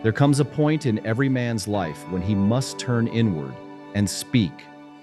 There comes a point in every man's life when he must turn inward and speak,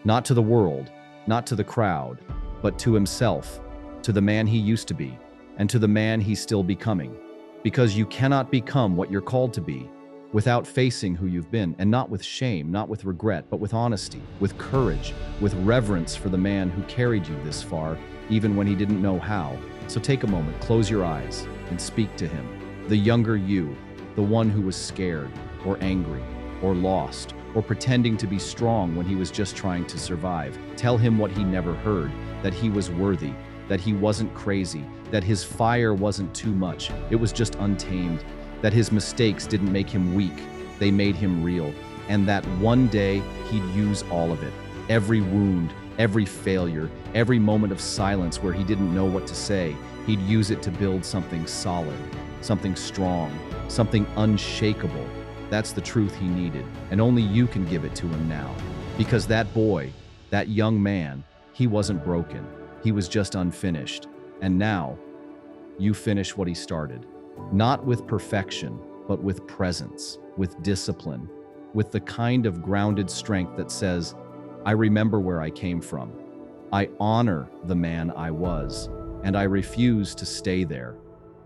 not to the world, not to the crowd, but to himself, to the man he used to be, and to the man he's still becoming. Because you cannot become what you're called to be without facing who you've been, and not with shame, not with regret, but with honesty, with courage, with reverence for the man who carried you this far, even when he didn't know how. So take a moment, close your eyes, and speak to him. The younger you, the one who was scared, or angry, or lost, or pretending to be strong when he was just trying to survive. Tell him what he never heard, that he was worthy, that he wasn't crazy, that his fire wasn't too much, it was just untamed, that his mistakes didn't make him weak, they made him real, and that one day he'd use all of it. Every wound, every failure, every moment of silence where he didn't know what to say, he'd use it to build something solid, something strong, something unshakable. That's the truth he needed, and only you can give it to him now. Because that boy, that young man, he wasn't broken. He was just unfinished. And now, you finish what he started. Not with perfection, but with presence, with discipline, with the kind of grounded strength that says, I remember where I came from. I honor the man I was, and I refuse to stay there.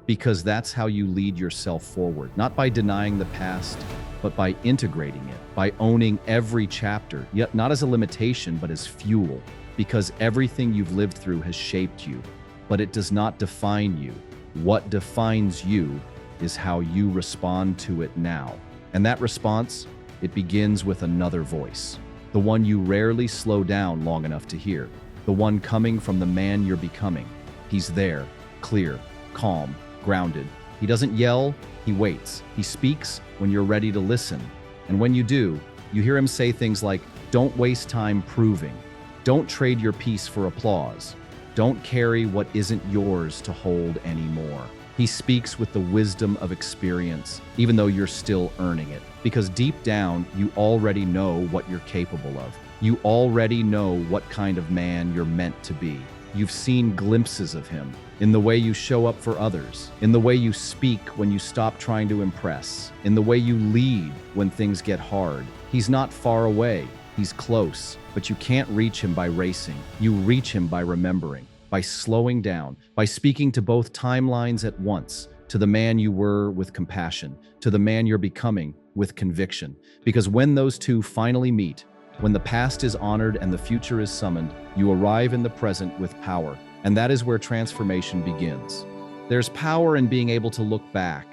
Because that's how you lead yourself forward, not by denying the past, but by integrating it, by owning every chapter, yet not as a limitation, but as fuel. Because everything you've lived through has shaped you, but it does not define you. What defines you is how you respond to it now. And that response, it begins with another voice, the one you rarely slow down long enough to hear, the one coming from the man you're becoming. He's there, clear, calm, grounded. He doesn't yell, he waits. He speaks when you're ready to listen. And when you do, you hear him say things like, don't waste time proving. Don't trade your peace for applause. Don't carry what isn't yours to hold anymore. He speaks with the wisdom of experience, even though you're still earning it. Because deep down, you already know what you're capable of. You already know what kind of man you're meant to be. You've seen glimpses of him in the way you show up for others, in the way you speak when you stop trying to impress, in the way you lead when things get hard. He's not far away. He's close, but you can't reach him by racing. You reach him by remembering, by slowing down, by speaking to both timelines at once, to the man you were with compassion, to the man you're becoming with conviction. Because when those two finally meet, when the past is honored and the future is summoned, you arrive in the present with power. And that is where transformation begins. There's power in being able to look back,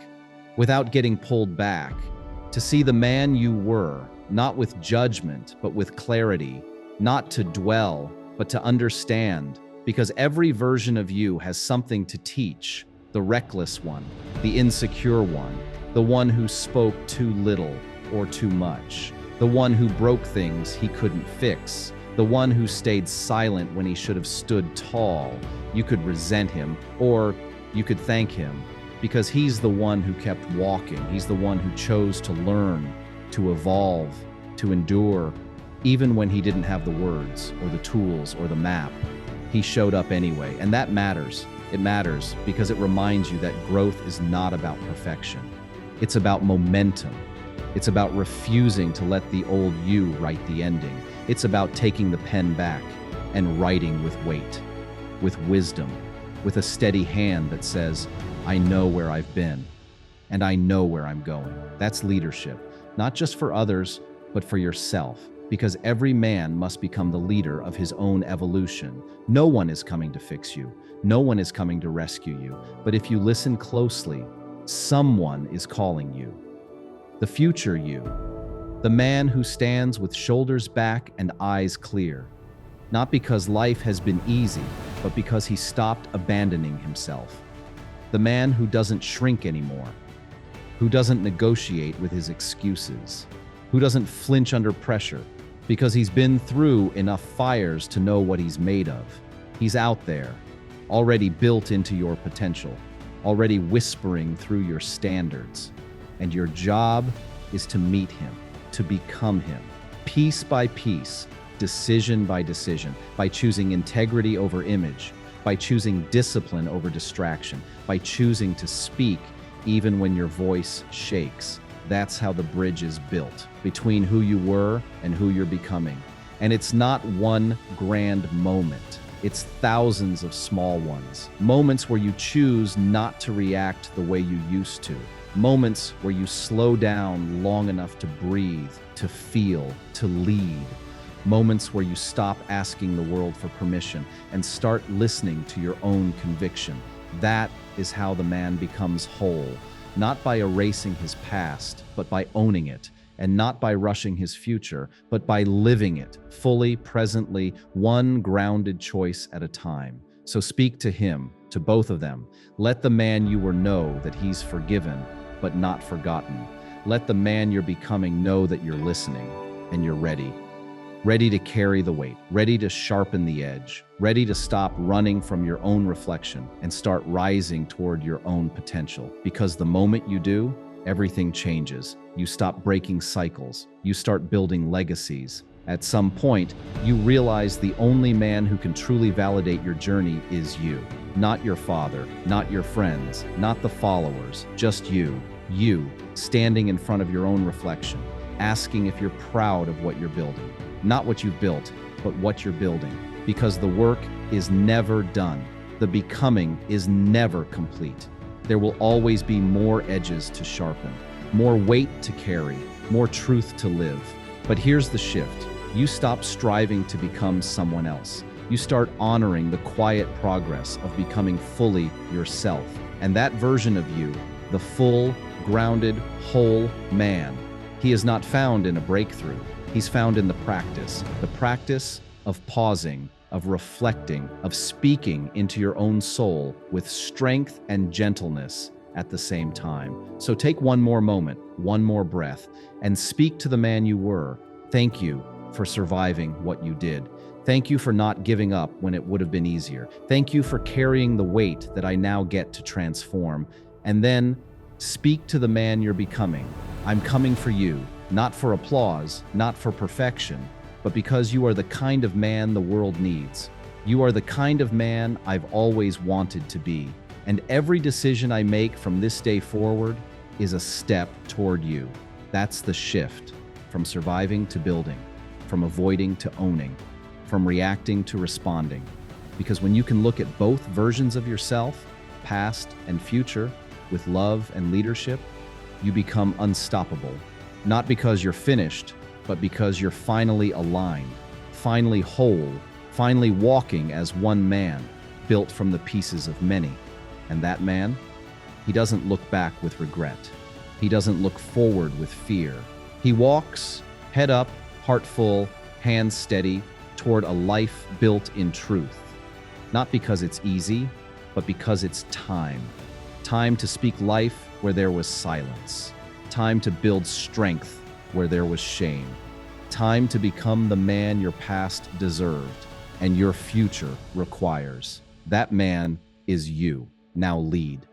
without getting pulled back, to see the man you were, not with judgment, but with clarity, not to dwell, but to understand, because every version of you has something to teach. The reckless one, the insecure one, the one who spoke too little or too much, the one who broke things he couldn't fix, the one who stayed silent when he should have stood tall. You could resent him, or you could thank him, because he's the one who kept walking. He's the one who chose to learn, to evolve, to endure, even when he didn't have the words or the tools or the map. He showed up anyway, and that matters. It matters because it reminds you that growth is not about perfection. It's about momentum. It's about refusing to let the old you write the ending. It's about taking the pen back and writing with weight, with wisdom, with a steady hand that says, I know where I've been, and I know where I'm going. That's leadership, not just for others, but for yourself, because every man must become the leader of his own evolution. No one is coming to fix you. No one is coming to rescue you. But if you listen closely, someone is calling you. The future you, the man who stands with shoulders back and eyes clear, not because life has been easy, but because he stopped abandoning himself. The man who doesn't shrink anymore, who doesn't negotiate with his excuses, who doesn't flinch under pressure, because he's been through enough fires to know what he's made of. He's out there, already built into your potential, already whispering through your standards. And your job is to meet him, to become him, piece by piece, decision by decision, by choosing integrity over image, by choosing discipline over distraction, by choosing to speak even when your voice shakes. That's how the bridge is built between who you were and who you're becoming. And it's not one grand moment. It's thousands of small ones. Moments where you choose not to react the way you used to. Moments where you slow down long enough to breathe, to feel, to lead. Moments where you stop asking the world for permission and start listening to your own conviction. That is how the man becomes whole, not by erasing his past, but by owning it, and not by rushing his future, but by living it fully, presently, one grounded choice at a time. So speak to him, to both of them. Let the man you were know that he's forgiven, but not forgotten. Let the man you're becoming know that you're listening and you're ready. Ready to carry the weight, ready to sharpen the edge, ready to stop running from your own reflection and start rising toward your own potential. Because the moment you do, everything changes. You stop breaking cycles. You start building legacies. At some point, you realize the only man who can truly validate your journey is you. Not your father, not your friends, not the followers, just you. You, standing in front of your own reflection, asking if you're proud of what you're building. Not what you've built, but what you're building. Because the work is never done. The becoming is never complete. There will always be more edges to sharpen, more weight to carry, more truth to live. But here's the shift. You stop striving to become someone else. You start honoring the quiet progress of becoming fully yourself. And that version of you, the full, grounded, whole man, he is not found in a breakthrough. He's found in the practice of pausing, of reflecting, of speaking into your own soul with strength and gentleness at the same time. So take one more moment, one more breath, and speak to the man you were. Thank you for surviving what you did. Thank you for not giving up when it would have been easier. Thank you for carrying the weight that I now get to transform. And then speak to the man you're becoming. I'm coming for you. Not for applause, not for perfection, but because you are the kind of man the world needs. You are the kind of man I've always wanted to be. And every decision I make from this day forward is a step toward you. That's the shift, from surviving to building, from avoiding to owning, from reacting to responding. Because when you can look at both versions of yourself, past and future, with love and leadership, you become unstoppable. Not because you're finished, but because you're finally aligned, finally whole, finally walking as one man, built from the pieces of many. And that man, he doesn't look back with regret. He doesn't look forward with fear. He walks, head up, heart full, hands steady, toward a life built in truth. Not because it's easy, but because it's time. Time to speak life where there was silence. Time to build strength where there was shame. Time to become the man your past deserved and your future requires. That man is you. Now lead.